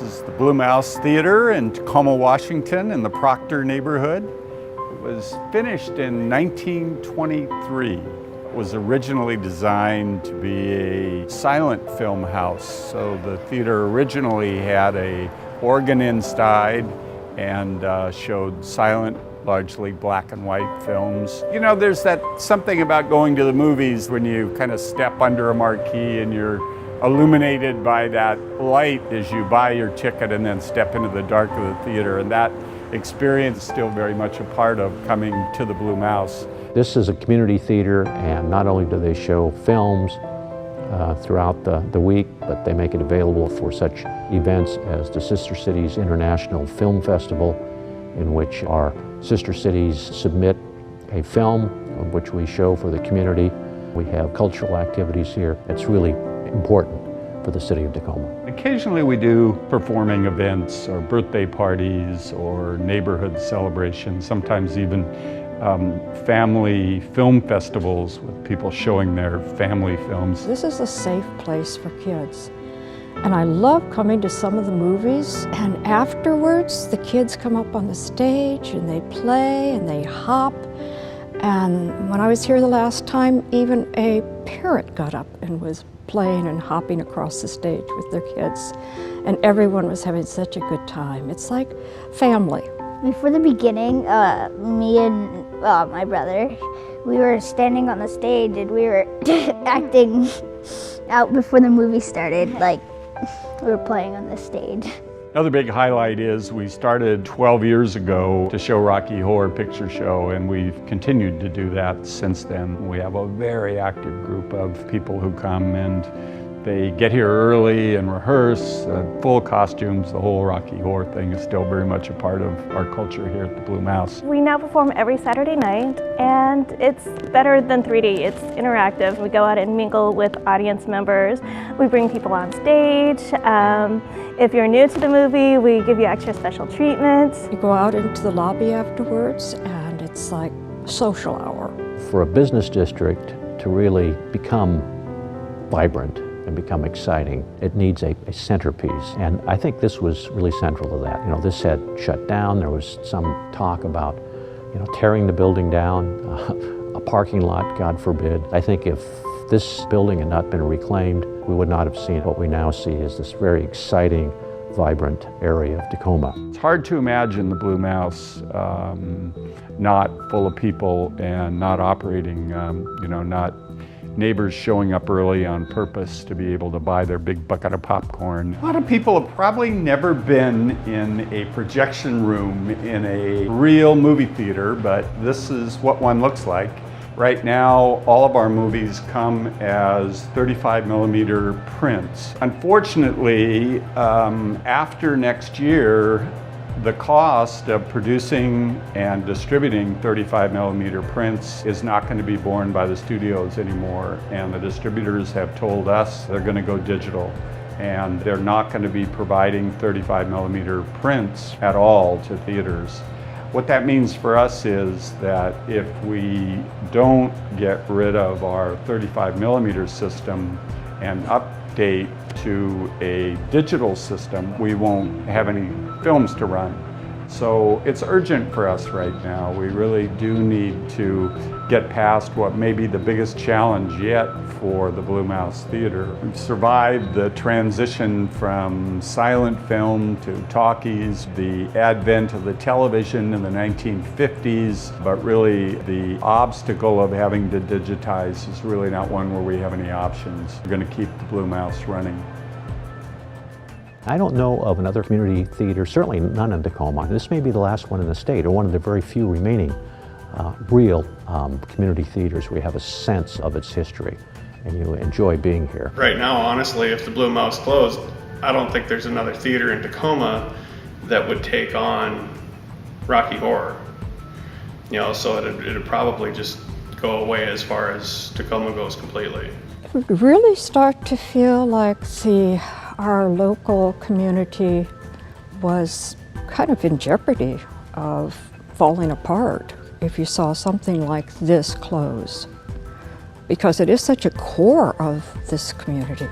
is the Blue Mouse Theater in Tacoma, Washington, in the Proctor neighborhood. It was finished in 1923. It was originally designed to be a silent film house. So the theater originally had an organ inside and showed silent, largely black and white films. You know, there's that something about going to the movies when you kind of step under a marquee and you're illuminated by that light as you buy your ticket and then step into the dark of the theater. And that experience is still very much a part of coming to the Blue Mouse. This is a community theater, and not only do they show films throughout the week, but they make it available for such events as the Sister Cities International Film Festival, in which our sister cities submit a film which we show for the community. We have cultural activities here. It's really important for the city of Tacoma. Occasionally we do performing events or birthday parties or neighborhood celebrations, sometimes even family film festivals with people showing their family films. This is a safe place for kids. And I love coming to some of the movies, and afterwards the kids come up on the stage and they play and they hop. And when I was here the last time, even a parent got up and was playing and hopping across the stage with their kids. And everyone was having such a good time. It's like family. Before the beginning, me and my brother, we were standing on the stage and we were acting out before the movie started, like we were playing on the stage. Another big highlight is we started 12 years ago to show Rocky Horror Picture Show, and we've continued to do that since then. We have a very active group of people who come, and they get here early and rehearse, full costumes. The whole Rocky Horror thing is still very much a part of our culture here at the Blue Mouse. We now perform every Saturday night, and it's better than 3D. It's interactive. We go out and mingle with audience members. We bring people on stage. If you're new to the movie, we give you extra special treatments. You go out into the lobby afterwards, and it's like social hour. For a business district to really become vibrant and become exciting, it needs a centerpiece. And I think this was really central to that. You know, this had shut down. There was some talk about, you know, tearing the building down, a parking lot, God forbid. I think if this building had not been reclaimed, we would not have seen what we now see as this very exciting, vibrant area of Tacoma. It's hard to imagine the Blue Mouse not full of people and not operating, you know, not neighbors showing up early on purpose to be able to buy their big bucket of popcorn. A lot of people have probably never been in a projection room in a real movie theater, but this is what one looks like. Right now, all of our movies come as 35mm prints. Unfortunately, after next year, the cost of producing and distributing 35mm prints is not going to be borne by the studios anymore, and the distributors have told us they're going to go digital, and they're not going to be providing 35mm prints at all to theaters. What that means for us is that if we don't get rid of our 35mm system and update to a digital system, we won't have any films to run. So it's urgent for us right now. We really do need to get past what may be the biggest challenge yet for the Blue Mouse Theater. We've survived the transition from silent film to talkies, the advent of the television in the 1950s, but really the obstacle of having to digitize is really not one where we have any options. We're going to keep the Blue Mouse running. I don't know of another community theater, certainly none in Tacoma. This may be the last one in the state, or one of the very few remaining real community theaters where you have a sense of its history and you enjoy being here. Right now, honestly, if the Blue Mouse closed, I don't think there's another theater in Tacoma that would take on Rocky Horror. You know, so it'd probably just go away as far as Tacoma goes completely. We really start to feel like our local community was kind of in jeopardy of falling apart if you saw something like this close, because it is such a core of this community.